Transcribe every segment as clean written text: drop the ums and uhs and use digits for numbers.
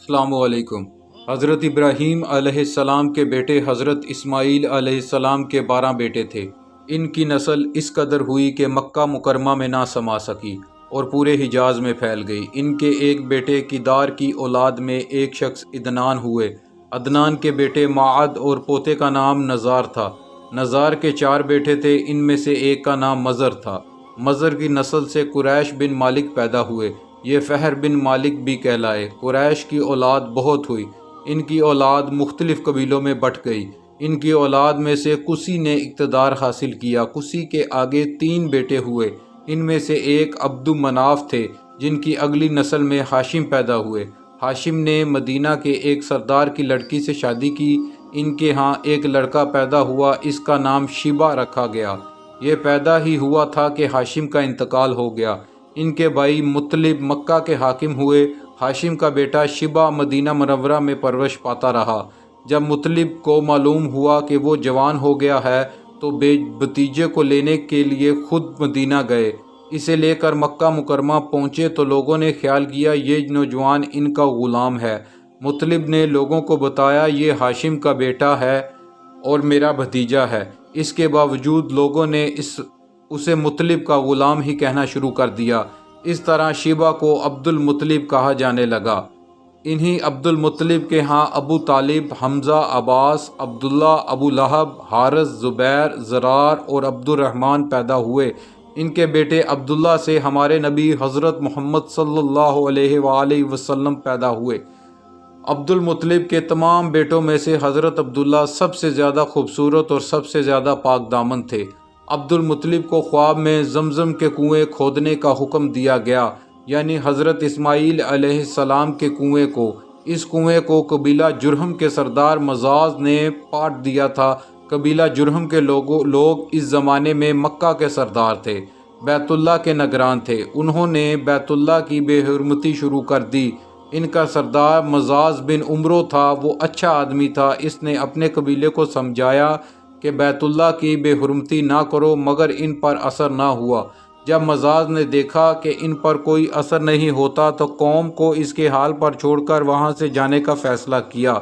السلام علیکم۔ حضرت ابراہیم علیہ السلام کے بیٹے حضرت اسماعیل علیہ السلام کے 12 بیٹے تھے۔ ان کی نسل اس قدر ہوئی کہ مکہ مکرمہ میں نہ سما سکی اور پورے حجاز میں پھیل گئی۔ ان کے ایک بیٹے کیدار کی اولاد میں ایک شخص عدنان ہوئے۔ عدنان کے بیٹے معد اور پوتے کا نام نزار تھا۔ نزار کے 4 بیٹے تھے، ان میں سے ایک کا نام مزر تھا۔ مزر کی نسل سے قریش بن مالک پیدا ہوئے، یہ فہر بن مالک بھی کہلائے۔ قریش کی اولاد بہت ہوئی، ان کی اولاد مختلف قبیلوں میں بٹ گئی۔ ان کی اولاد میں سے کسی نے اقتدار حاصل کیا۔ کسی کے آگے 3 بیٹے ہوئے، ان میں سے ایک عبد مناف تھے، جن کی اگلی نسل میں ہاشم پیدا ہوئے۔ ہاشم نے مدینہ کے ایک سردار کی لڑکی سے شادی کی۔ ان کے ہاں ایک لڑکا پیدا ہوا، اس کا نام شیبہ رکھا گیا۔ یہ پیدا ہی ہوا تھا کہ ہاشم کا انتقال ہو گیا۔ ان کے بھائی مطلب مکہ کے حاکم ہوئے۔ ہاشم کا بیٹا شیبہ مدینہ منورہ میں پرورش پاتا رہا۔ جب مطلب کو معلوم ہوا کہ وہ جوان ہو گیا ہے تو بھتیجے کو لینے کے لیے خود مدینہ گئے۔ اسے لے کر مکہ مکرمہ پہنچے تو لوگوں نے خیال کیا یہ نوجوان ان کا غلام ہے۔ مطلب نے لوگوں کو بتایا یہ ہاشم کا بیٹا ہے اور میرا بھتیجا ہے۔ اس کے باوجود لوگوں نے اسے مطلب کا غلام ہی کہنا شروع کر دیا۔ اس طرح شیبہ کو عبد المطلب کہا جانے لگا۔ انہی عبد المطلب کے ہاں ابو طالب، حمزہ، عباس، عبداللہ، ابو لہب، حارث، زبیر، زرار اور عبد الرحمن پیدا ہوئے۔ ان کے بیٹے عبداللہ سے ہمارے نبی حضرت محمد صلی اللہ علیہ وآلہ وسلم پیدا ہوئے۔ عبد المطلب کے تمام بیٹوں میں سے حضرت عبداللہ سب سے زیادہ خوبصورت اور سب سے زیادہ پاک دامن تھے۔ عبد المطلب کو خواب میں زمزم کے کنویں کھودنے کا حکم دیا گیا، یعنی حضرت اسماعیل علیہ السلام کے کنویں کو۔ اس کنویں کو قبیلہ جرہم کے سردار مزاز نے پاٹ دیا تھا۔ قبیلہ جرہم کے لوگ اس زمانے میں مکہ کے سردار تھے، بیت اللہ کے نگران تھے۔ انہوں نے بیت اللہ کی بے حرمتی شروع کر دی۔ ان کا سردار مزاز بن عمرو تھا، وہ اچھا آدمی تھا۔ اس نے اپنے قبیلے کو سمجھایا کہ بیت اللہ کی بے حرمتی نہ کرو، مگر ان پر اثر نہ ہوا۔ جب مزاز نے دیکھا کہ ان پر کوئی اثر نہیں ہوتا تو قوم کو اس کے حال پر چھوڑ کر وہاں سے جانے کا فیصلہ کیا۔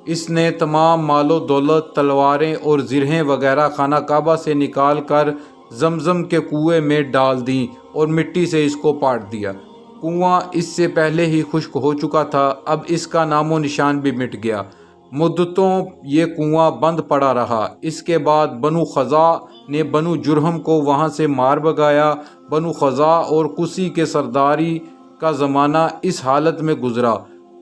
اس نے تمام مال و دولت، تلواریں اور زرہیں وغیرہ خانہ کعبہ سے نکال کر زمزم کے کنویں میں ڈال دیں اور مٹی سے اس کو پاٹ دیا۔ کنواں اس سے پہلے ہی خشک ہو چکا تھا، اب اس کا نام و نشان بھی مٹ گیا۔ مدتوں یہ کنواں بند پڑا رہا۔ اس کے بعد بنو خزاع نے بنو جرہم کو وہاں سے مار بھگایا۔ بنو خزاع اور کسی کے سرداری کا زمانہ اس حالت میں گزرا،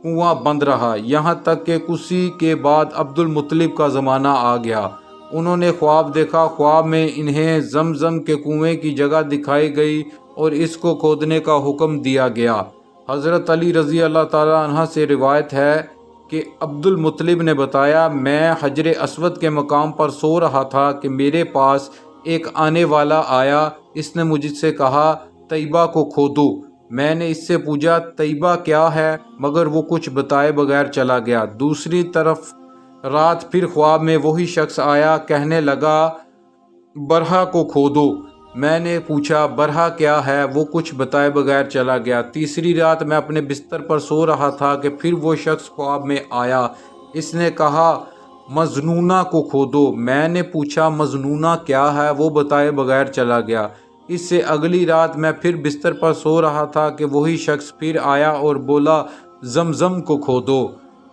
کنواں بند رہا، یہاں تک کہ کسی کے بعد عبد المطلب کا زمانہ آ گیا۔ انہوں نے خواب دیکھا۔ خواب میں انہیں زمزم کے کنویں کی جگہ دکھائی گئی اور اس کو کھودنے کا حکم دیا گیا۔ حضرت علی رضی اللہ تعالیٰ عنہ سے روایت ہے کہ عبد المطلب نے بتایا میں حجر اسود کے مقام پر سو رہا تھا کہ میرے پاس ایک آنے والا آیا۔ اس نے مجھ سے کہا طیبہ کو کھودو۔ میں نے اس سے پوچھا طیبہ کیا ہے، مگر وہ کچھ بتائے بغیر چلا گیا۔ دوسری طرف رات پھر خواب میں وہی شخص آیا، کہنے لگا برہا کو کھودو۔ میں نے پوچھا برہا کیا ہے، وہ کچھ بتائے بغیر چلا گیا۔ تیسری رات میں اپنے بستر پر سو رہا تھا کہ پھر وہ شخص خواب میں آیا۔ اس نے کہا مظنونہ کو کھودو۔ میں نے پوچھا مظنونہ کیا ہے، وہ بتائے بغیر چلا گیا۔ اس سے اگلی رات میں پھر بستر پر سو رہا تھا کہ وہی شخص پھر آیا اور بولا زمزم کو کھودو۔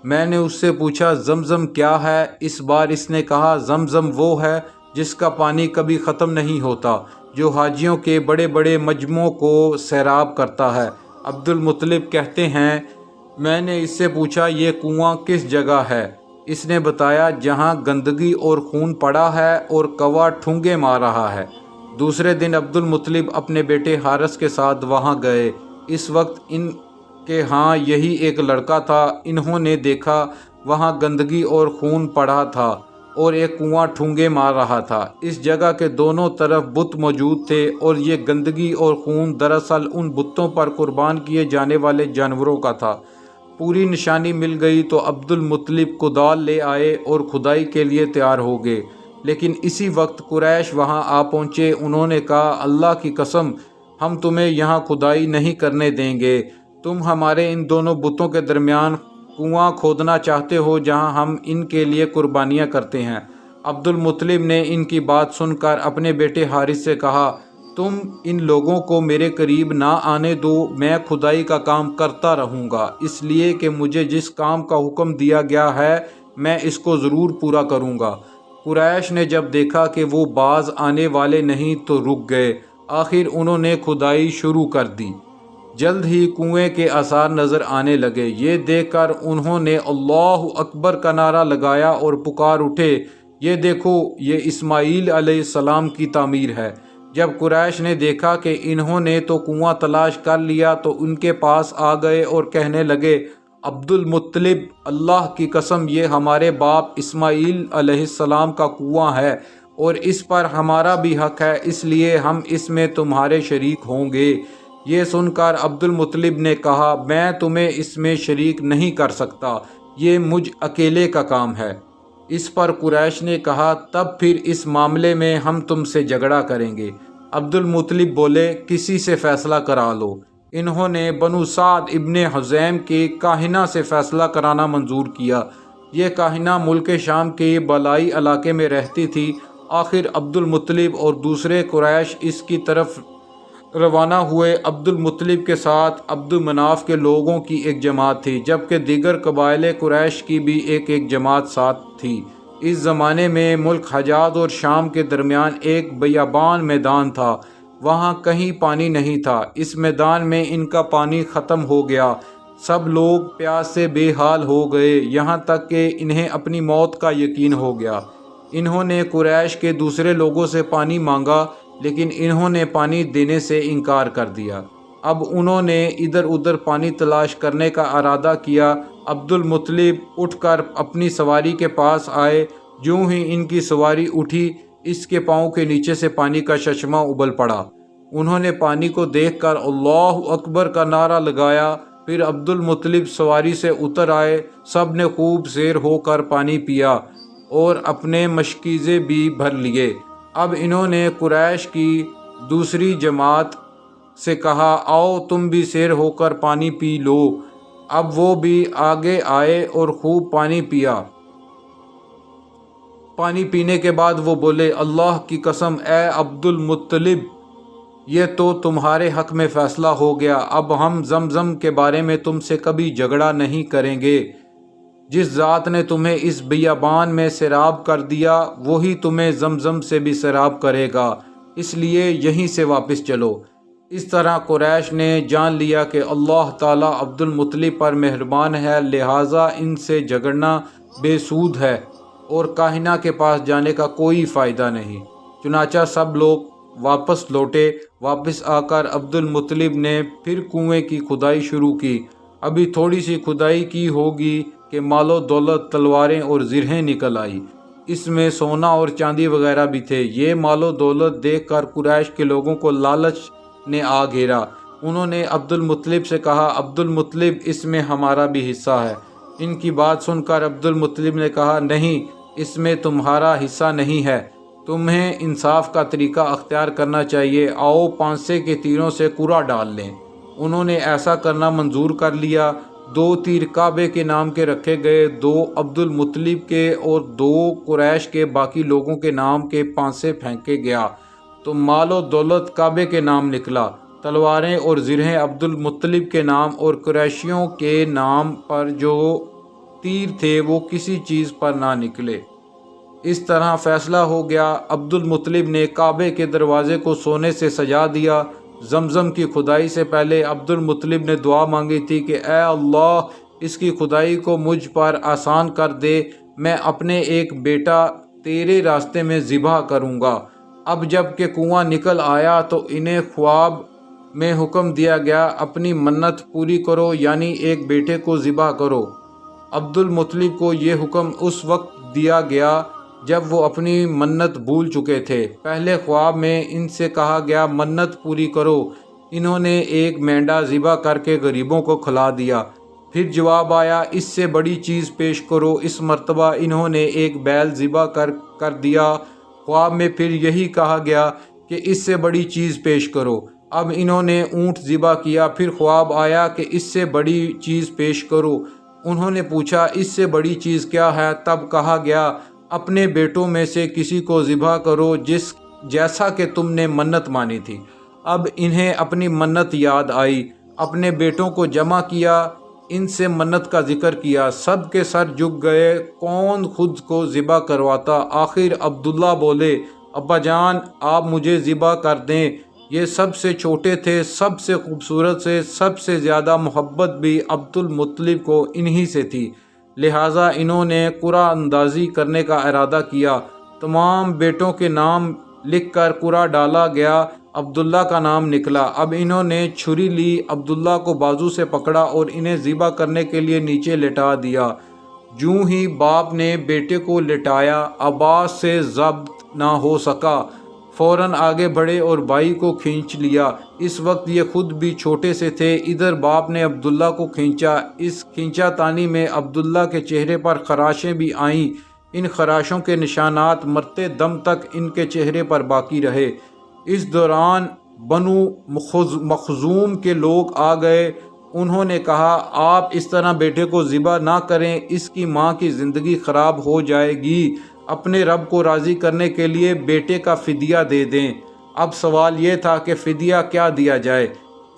میں نے اس سے پوچھا زمزم کیا ہے، اس بار اس نے کہا زمزم وہ ہے جس کا پانی کبھی ختم نہیں ہوتا، جو حاجیوں کے بڑے بڑے مجمعوں کو سیراب کرتا ہے۔ عبد المطلب کہتے ہیں میں نے اس سے پوچھا یہ کنواں کس جگہ ہے، اس نے بتایا جہاں گندگی اور خون پڑا ہے اور کوا ٹھونگے مار رہا ہے۔ دوسرے دن عبد المطلب اپنے بیٹے حارث کے ساتھ وہاں گئے۔ اس وقت ان کے ہاں یہی ایک لڑکا تھا۔ انہوں نے دیکھا وہاں گندگی اور خون پڑا تھا اور ایک کنواں ٹھونگے مار رہا تھا۔ اس جگہ کے دونوں طرف بت موجود تھے اور یہ گندگی اور خون دراصل ان بتوں پر قربان کیے جانے والے جانوروں کا تھا۔ پوری نشانی مل گئی تو عبد المطلب کدال لے آئے اور کھدائی کے لیے تیار ہو گئے، لیکن اسی وقت قریش وہاں آ پہنچے۔ انہوں نے کہا اللہ کی قسم ہم تمہیں یہاں کھدائی نہیں کرنے دیں گے، تم ہمارے ان دونوں بتوں کے درمیان کنواں کھودنا چاہتے ہو جہاں ہم ان کے لیے قربانیاں کرتے ہیں۔ عبد المطلب نے ان کی بات سن کر اپنے بیٹے حارث سے کہا، تم ان لوگوں کو میرے قریب نہ آنے دو، میں کھدائی کا کام کرتا رہوں گا، اس لیے کہ مجھے جس کام کا حکم دیا گیا ہے میں اس کو ضرور پورا کروں گا۔ قریش نے جب دیکھا کہ وہ باز آنے والے نہیں تو رک گئے۔ آخر انہوں نے کھدائی شروع کر دی۔ جلد ہی کنویں کے آثار نظر آنے لگے۔ یہ دیکھ کر انہوں نے اللہ اکبر کا نعرہ لگایا اور پکار اٹھے، یہ دیکھو، یہ اسماعیل علیہ السلام کی تعمیر ہے۔ جب قریش نے دیکھا کہ انہوں نے تو کنواں تلاش کر لیا تو ان کے پاس آ گئے اور کہنے لگے، عبد المطلب، اللہ کی قسم یہ ہمارے باپ اسماعیل علیہ السلام کا کنواں ہے اور اس پر ہمارا بھی حق ہے، اس لیے ہم اس میں تمہارے شریک ہوں گے۔ یہ سن کر عبد المطلب نے کہا، میں تمہیں اس میں شریک نہیں کر سکتا، یہ مجھ اکیلے کا کام ہے۔ اس پر قریش نے کہا، تب پھر اس معاملے میں ہم تم سے جھگڑا کریں گے۔ عبد المطلب بولے، کسی سے فیصلہ کرا لو۔ انہوں نے بنو سعد ابن حزیم کے کاہنہ سے فیصلہ کرانا منظور کیا۔ یہ کاہنہ ملک شام کے بالائی علاقے میں رہتی تھی۔ آخر عبد المطلب اور دوسرے قریش اس کی طرف روانہ ہوئے۔ عبد المطلب کے ساتھ عبد مناف کے لوگوں کی ایک جماعت تھی، جبکہ دیگر قبائل قریش کی بھی ایک جماعت ساتھ تھی۔ اس زمانے میں ملک حجاز اور شام کے درمیان ایک بیابان میدان تھا، وہاں کہیں پانی نہیں تھا۔ اس میدان میں ان کا پانی ختم ہو گیا، سب لوگ پیاس سے بے حال ہو گئے، یہاں تک کہ انہیں اپنی موت کا یقین ہو گیا۔ انہوں نے قریش کے دوسرے لوگوں سے پانی مانگا، لیکن انہوں نے پانی دینے سے انکار کر دیا۔ اب انہوں نے ادھر ادھر پانی تلاش کرنے کا ارادہ کیا۔ عبد المطلب اٹھ کر اپنی سواری کے پاس آئے، جوں ہی ان کی سواری اٹھی، اس کے پاؤں کے نیچے سے پانی کا چشمہ ابل پڑا۔ انہوں نے پانی کو دیکھ کر اللہ اکبر کا نعرہ لگایا۔ پھر عبد المطلب سواری سے اتر آئے، سب نے خوب سیر ہو کر پانی پیا اور اپنے مشکیزے بھی بھر لیے۔ اب انہوں نے قریش کی دوسری جماعت سے کہا، آؤ تم بھی سیر ہو کر پانی پی لو۔ اب وہ بھی آگے آئے اور خوب پانی پیا۔ پانی پینے کے بعد وہ بولے، اللہ کی قسم اے عبد المطلب، یہ تو تمہارے حق میں فیصلہ ہو گیا، اب ہم زمزم کے بارے میں تم سے کبھی جھگڑا نہیں کریں گے۔ جس ذات نے تمہیں اس بیابان میں سیراب کر دیا وہی تمہیں زمزم سے بھی سیراب کرے گا، اس لیے یہیں سے واپس چلو۔ اس طرح قریش نے جان لیا کہ اللہ تعالیٰ عبد المطلب پر مہربان ہے، لہٰذا ان سے جھگڑنا بے سود ہے اور کاہنہ کے پاس جانے کا کوئی فائدہ نہیں۔ چنانچہ سب لوگ واپس لوٹے۔ واپس آ کر عبد المطلب نے پھر کنویں کی کھدائی شروع کی۔ ابھی تھوڑی سی کھدائی کی ہوگی کہ مال و دولت، تلواریں اور زرہیں نکل آئی۔ اس میں سونا اور چاندی وغیرہ بھی تھے۔ یہ مال و دولت دیکھ کر قریش کے لوگوں کو لالچ نے آ گھیرا۔ انہوں نے عبد المطلب سے کہا، عبد المطلب، اس میں ہمارا بھی حصہ ہے۔ ان کی بات سن کر عبد المطلب نے کہا، نہیں، اس میں تمہارا حصہ نہیں ہے، تمہیں انصاف کا طریقہ اختیار کرنا چاہیے، آؤ پانسے کے تیروں سے کرا ڈال لیں۔ انہوں نے ایسا کرنا منظور کر لیا۔ 2 تیر کعبے کے نام کے رکھے گئے، 2 عبد المطلب کے اور 2 قریش کے باقی لوگوں کے نام کے پانسے پھینکے گیا تو مال و دولت کعبے کے نام نکلا۔ تلواریں اور زرہیں عبد المطلب کے نام اور قریشیوں کے نام پر جو تیر تھے وہ کسی چیز پر نہ نکلے۔ اس طرح فیصلہ ہو گیا۔ عبد المطلب نے کعبے کے دروازے کو سونے سے سجا دیا۔ زمزم کی کھدائی سے پہلے عبد المطلب نے دعا مانگی تھی کہ اے اللہ، اس کی کھدائی کو مجھ پر آسان کر دے، میں اپنے ایک بیٹا تیرے راستے میں ذبح کروں گا۔ اب جب کہ کنواں نکل آیا تو انہیں خواب میں حکم دیا گیا، اپنی منت پوری کرو، یعنی ایک بیٹے کو ذبح کرو۔ عبد المطلب کو یہ حکم اس وقت دیا گیا جب وہ اپنی منت بھول چکے تھے۔ پہلے خواب میں ان سے کہا گیا منت پوری کرو، انہوں نے ایک مینڈا ذبح کر کے غریبوں کو کھلا دیا۔ پھر جواب آیا اس سے بڑی چیز پیش کرو، اس مرتبہ انہوں نے ایک بیل ذبح کر دیا۔ خواب میں پھر یہی کہا گیا کہ اس سے بڑی چیز پیش کرو، اب انہوں نے اونٹ ذبح کیا۔ پھر خواب آیا کہ اس سے بڑی چیز پیش کرو، انہوں نے پوچھا اس سے بڑی چیز کیا ہے؟ تب کہا گیا اپنے بیٹوں میں سے کسی کو ذبح کرو جیسا کہ تم نے منت مانی تھی۔ اب انہیں اپنی منت یاد آئی، اپنے بیٹوں کو جمع کیا، ان سے منت کا ذکر کیا، سب کے سر جھک گئے، کون خود کو ذبح کرواتا؟ آخر عبداللہ بولے ابا جان آپ مجھے ذبح کر دیں۔ یہ سب سے چھوٹے تھے، سب سے خوبصورت سے، سب سے زیادہ محبت بھی عبد المطلب کو انہی سے تھی، لہٰذا انہوں نے قرعہ اندازی کرنے کا ارادہ کیا۔ تمام بیٹوں کے نام لکھ کر قرعہ ڈالا گیا، عبداللہ کا نام نکلا۔ اب انہوں نے چھری لی، عبداللہ کو بازو سے پکڑا اور انہیں ذبح کرنے کے لیے نیچے لٹا دیا۔ جوں ہی باپ نے بیٹے کو لٹایا، آواز سے ضبط نہ ہو سکا، فوراً آگے بڑھے اور بھائی کو کھینچ لیا۔ اس وقت یہ خود بھی چھوٹے سے تھے۔ ادھر باپ نے عبداللہ کو کھینچا، اس کھینچا تانی میں عبداللہ کے چہرے پر خراشیں بھی آئیں، ان خراشوں کے نشانات مرتے دم تک ان کے چہرے پر باقی رہے۔ اس دوران بنو مخزوم کے لوگ آ گئے، انہوں نے کہا آپ اس طرح بیٹے کو ذبح نہ کریں، اس کی ماں کی زندگی خراب ہو جائے گی، اپنے رب کو راضی کرنے کے لیے بیٹے کا فدیہ دے دیں۔ اب سوال یہ تھا کہ فدیہ کیا دیا جائے؟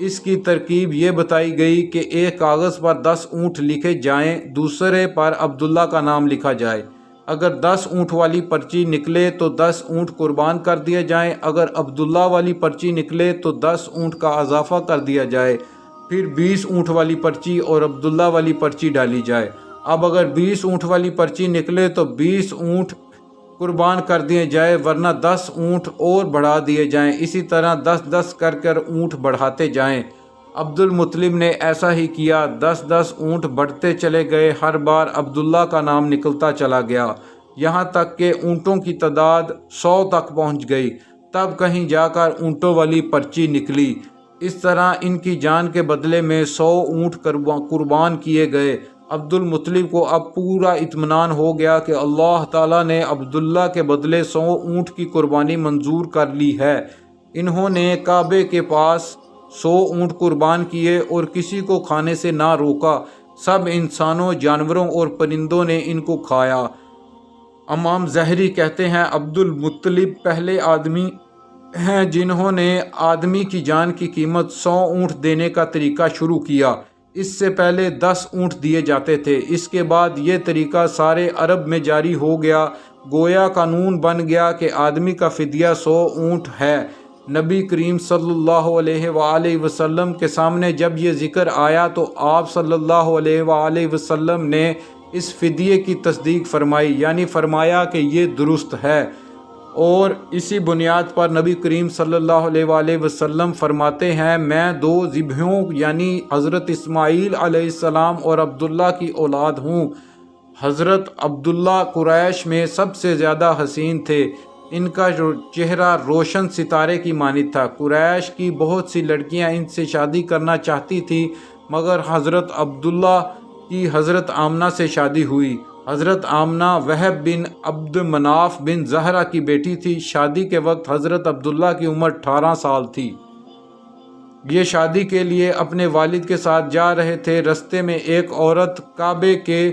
اس کی ترکیب یہ بتائی گئی کہ ایک کاغذ پر 10 اونٹ لکھے جائیں، دوسرے پر عبداللہ کا نام لکھا جائے۔ اگر 10 اونٹ والی پرچی نکلے تو 10 اونٹ قربان کر دیے جائیں، اگر عبداللہ والی پرچی نکلے تو 10 اونٹ کا اضافہ کر دیا جائے، پھر 20 اونٹ والی پرچی اور عبداللہ والی پرچی ڈالی جائے۔ اب اگر 20 اونٹ والی پرچی نکلے تو 20 اونٹ قربان کر دیے جائے، ورنہ 10 اونٹ اور بڑھا دیے جائیں، اسی طرح 10 کر اونٹ بڑھاتے جائیں۔ عبد المطلب نے ایسا ہی کیا، 10 اونٹ بڑھتے چلے گئے، ہر بار عبداللہ کا نام نکلتا چلا گیا، یہاں تک کہ اونٹوں کی تعداد 100 تک پہنچ گئی۔ تب کہیں جا کر اونٹوں والی پرچی نکلی۔ اس طرح ان کی جان کے بدلے میں 100 اونٹ قربان کیے گئے۔ عبد المطلب کو اب پورا اطمینان ہو گیا کہ اللہ تعالیٰ نے عبداللہ کے بدلے 100 اونٹ کی قربانی منظور کر لی ہے۔ انہوں نے کعبے کے پاس 100 اونٹ قربان کیے اور کسی کو کھانے سے نہ روکا، سب انسانوں، جانوروں اور پرندوں نے ان کو کھایا۔ امام ظہری کہتے ہیں عبد المطلب پہلے آدمی ہیں جنہوں نے آدمی کی جان کی قیمت 100 اونٹ دینے کا طریقہ شروع کیا۔ اس سے پہلے 10 اونٹ دیے جاتے تھے، اس کے بعد یہ طریقہ سارے عرب میں جاری ہو گیا، گویا قانون بن گیا کہ آدمی کا فدیہ 100 اونٹ ہے۔ نبی کریم صلی اللہ علیہ وآلہ وسلم کے سامنے جب یہ ذکر آیا تو آپ صلی اللہ علیہ وآلہ وسلم نے اس فدیے کی تصدیق فرمائی، یعنی فرمایا کہ یہ درست ہے، اور اسی بنیاد پر نبی کریم صلی اللہ علیہ وآلہ وسلم فرماتے ہیں میں 2 ذبحوں یعنی حضرت اسماعیل علیہ السلام اور عبداللہ کی اولاد ہوں۔ حضرت عبداللہ قریش میں سب سے زیادہ حسین تھے، ان کا چہرہ روشن ستارے کی مانند تھا۔ قریش کی بہت سی لڑکیاں ان سے شادی کرنا چاہتی تھیں، مگر حضرت عبداللہ کی حضرت آمنہ سے شادی ہوئی۔ حضرت آمنہ وہب بن عبد مناف بن زہرہ کی بیٹی تھی۔ شادی کے وقت حضرت عبداللہ کی عمر 18 سال تھی۔ یہ شادی کے لیے اپنے والد کے ساتھ جا رہے تھے، رستے میں ایک عورت کعبے کے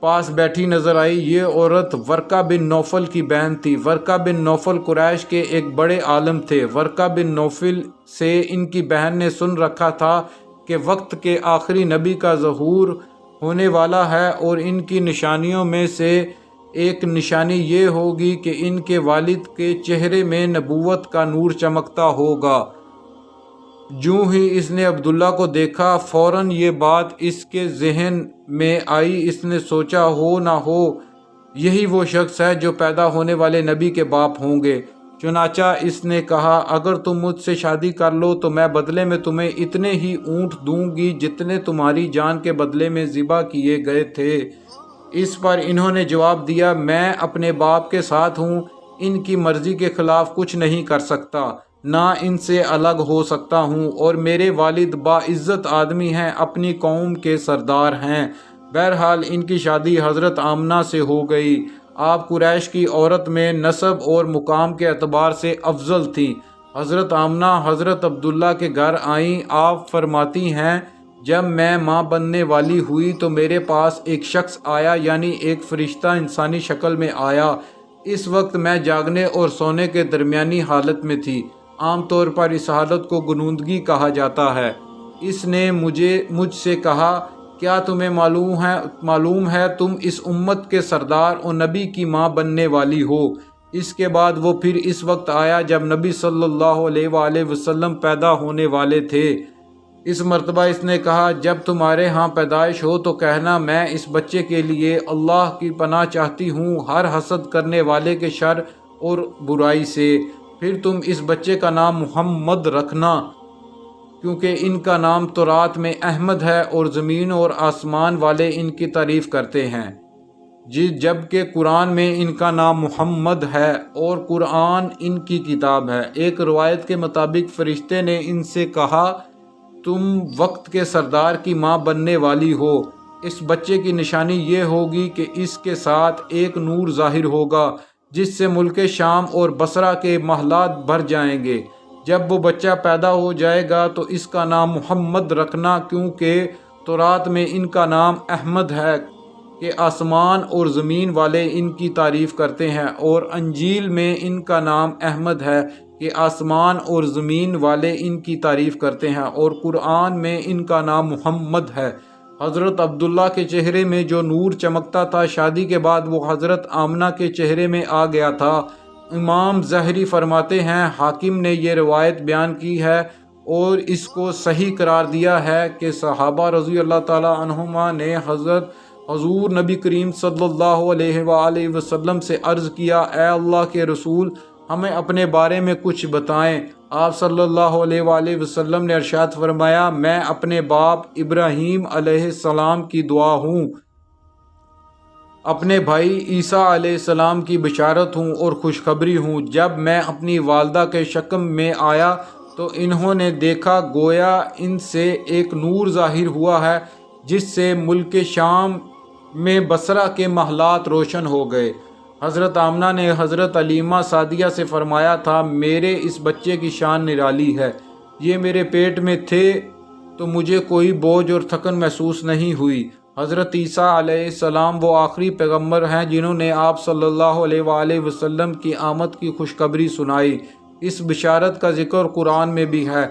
پاس بیٹھی نظر آئی۔ یہ عورت ورقہ بن نوفل کی بہن تھی۔ ورقہ بن نوفل قریش کے ایک بڑے عالم تھے۔ ورقہ بن نوفل سے ان کی بہن نے سن رکھا تھا کہ وقت کے آخری نبی کا ظہور ہونے والا ہے، اور ان کی نشانیوں میں سے ایک نشانی یہ ہوگی کہ ان کے والد کے چہرے میں نبوت کا نور چمکتا ہوگا۔ جوں ہی اس نے عبداللہ کو دیکھا، فوراً یہ بات اس کے ذہن میں آئی۔ اس نے سوچا ہو نہ ہو یہی وہ شخص ہے جو پیدا ہونے والے نبی کے باپ ہوں گے۔ چنانچہ اس نے کہا اگر تم مجھ سے شادی کر لو تو میں بدلے میں تمہیں اتنے ہی اونٹ دوں گی جتنے تمہاری جان کے بدلے میں ذبح کیے گئے تھے۔ اس پر انہوں نے جواب دیا میں اپنے باپ کے ساتھ ہوں، ان کی مرضی کے خلاف کچھ نہیں کر سکتا، نہ ان سے الگ ہو سکتا ہوں، اور میرے والد باعزت آدمی ہیں، اپنی قوم کے سردار ہیں۔ بہرحال ان کی شادی حضرت آمنہ سے ہو گئی۔ آپ قریش کی عورت میں نسب اور مقام کے اعتبار سے افضل تھیں۔ حضرت آمنہ حضرت عبداللہ کے گھر آئیں۔ آپ فرماتی ہیں جب میں ماں بننے والی ہوئی تو میرے پاس ایک شخص آیا، یعنی ایک فرشتہ انسانی شکل میں آیا۔ اس وقت میں جاگنے اور سونے کے درمیانی حالت میں تھی۔ عام طور پر اس حالت کو غنودگی کہا جاتا ہے۔ اس نے مجھ سے کہا، کیا تمہیں معلوم ہے تم اس امت کے سردار اور نبی کی ماں بننے والی ہو؟ اس کے بعد وہ پھر اس وقت آیا جب نبی صلی اللہ علیہ وآلہ وسلم پیدا ہونے والے تھے۔ اس مرتبہ اس نے کہا، جب تمہارے ہاں پیدائش ہو تو کہنا میں اس بچے کے لیے اللہ کی پناہ چاہتی ہوں ہر حسد کرنے والے کے شر اور برائی سے۔ پھر تم اس بچے کا نام محمد رکھنا، کیونکہ ان کا نام تورات میں احمد ہے اور زمین اور آسمان والے ان کی تعریف کرتے ہیں، جبکہ قرآن میں ان کا نام محمد ہے اور قرآن ان کی کتاب ہے۔ ایک روایت کے مطابق فرشتے نے ان سے کہا، تم وقت کے سردار کی ماں بننے والی ہو۔ اس بچے کی نشانی یہ ہوگی کہ اس کے ساتھ ایک نور ظاہر ہوگا جس سے ملک شام اور بصرہ کے محلات بھر جائیں گے۔ جب وہ بچہ پیدا ہو جائے گا تو اس کا نام محمد رکھنا، کیونکہ تورات میں ان کا نام احمد ہے کہ آسمان اور زمین والے ان کی تعریف کرتے ہیں، اور انجیل میں ان کا نام احمد ہے کہ آسمان اور زمین والے ان کی تعریف کرتے ہیں، اور قرآن میں ان کا نام محمد ہے۔ حضرت عبداللہ کے چہرے میں جو نور چمکتا تھا، شادی کے بعد وہ حضرت آمنہ کے چہرے میں آ گیا تھا۔ امام زہری فرماتے ہیں، حاکم نے یہ روایت بیان کی ہے اور اس کو صحیح قرار دیا ہے کہ صحابہ رضی اللہ تعالی عنہما نے حضور نبی کریم صلی اللہ علیہ وآلہ وسلم سے عرض کیا، اے اللہ کے رسول، ہمیں اپنے بارے میں کچھ بتائیں۔ آپ صلی اللہ علیہ وآلہ وسلم نے ارشاد فرمایا، میں اپنے باپ ابراہیم علیہ السلام کی دعا ہوں، اپنے بھائی عیسیٰ علیہ السلام کی بشارت ہوں اور خوشخبری ہوں۔ جب میں اپنی والدہ کے شکم میں آیا تو انہوں نے دیکھا گویا ان سے ایک نور ظاہر ہوا ہے جس سے ملک شام میں بصرہ کے محلات روشن ہو گئے۔ حضرت آمنہ نے حضرت علیمہ سعدیہ سے فرمایا تھا، میرے اس بچے کی شان نرالی ہے، یہ میرے پیٹ میں تھے تو مجھے کوئی بوجھ اور تھکن محسوس نہیں ہوئی۔ حضرت عیسیٰ علیہ السلام وہ آخری پیغمبر ہیں جنہوں نے آپ صلی اللہ علیہ وآلہ وسلم کی آمد کی خوشخبری سنائی۔ اس بشارت کا ذکر قرآن میں بھی ہے۔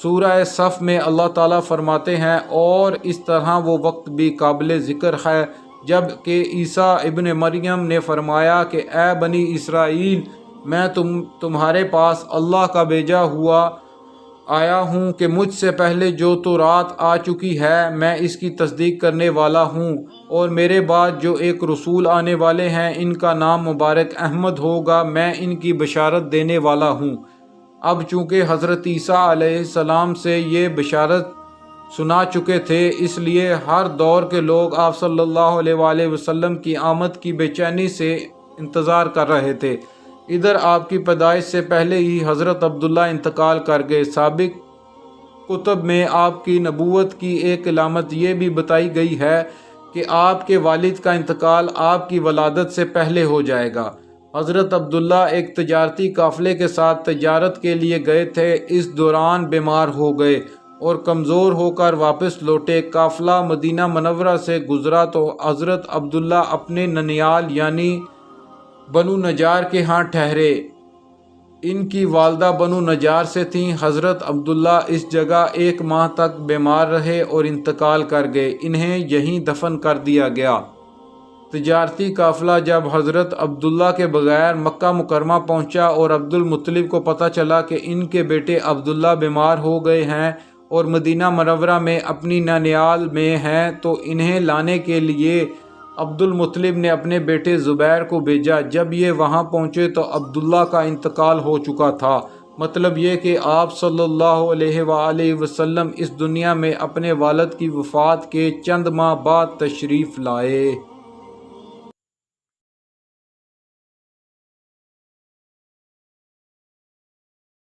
سورہ صف میں اللہ تعالیٰ فرماتے ہیں، اور اس طرح وہ وقت بھی قابل ذکر ہے جب کہ عیسیٰ ابن مریم نے فرمایا کہ اے بنی اسرائیل، میں تمہارے پاس اللہ کا بھیجا ہوا آیا ہوں کہ مجھ سے پہلے جو تورات آ چکی ہے میں اس کی تصدیق کرنے والا ہوں، اور میرے بعد جو ایک رسول آنے والے ہیں ان کا نام مبارک احمد ہوگا، میں ان کی بشارت دینے والا ہوں۔ اب چونکہ حضرت عیسیٰ علیہ السلام سے یہ بشارت سنا چکے تھے، اس لیے ہر دور کے لوگ آپ صلی اللہ علیہ وآلہ وسلم کی آمد کی بے چینی سے انتظار کر رہے تھے۔ ادھر آپ کی پیدائش سے پہلے ہی حضرت عبداللہ انتقال کر گئے۔ سابق کتب میں آپ کی نبوت کی ایک علامت یہ بھی بتائی گئی ہے کہ آپ کے والد کا انتقال آپ کی ولادت سے پہلے ہو جائے گا۔ حضرت عبداللہ ایک تجارتی قافلے کے ساتھ تجارت کے لیے گئے تھے، اس دوران بیمار ہو گئے اور کمزور ہو کر واپس لوٹے۔ قافلہ مدینہ منورہ سے گزرا تو حضرت عبداللہ اپنے ننیال یعنی بنو نجار کے ہاں ٹھہرے۔ ان کی والدہ بنو نجار سے تھیں۔ حضرت عبداللہ اس جگہ 1 ماہ تک بیمار رہے اور انتقال کر گئے، انہیں یہیں دفن کر دیا گیا۔ تجارتی قافلہ جب حضرت عبداللہ کے بغیر مکہ مکرمہ پہنچا اور عبد المطلب کو پتہ چلا کہ ان کے بیٹے عبداللہ بیمار ہو گئے ہیں اور مدینہ منورہ میں اپنی ننیال میں ہیں، تو انہیں لانے کے لیے عبد المطلب نے اپنے بیٹے زبیر کو بھیجا۔ جب یہ وہاں پہنچے تو عبداللہ کا انتقال ہو چکا تھا، مطلب یہ کہ آپ صلی اللہ علیہ وآلہ وسلم اس دنیا میں اپنے والد کی وفات کے چند ماہ بعد تشریف لائے۔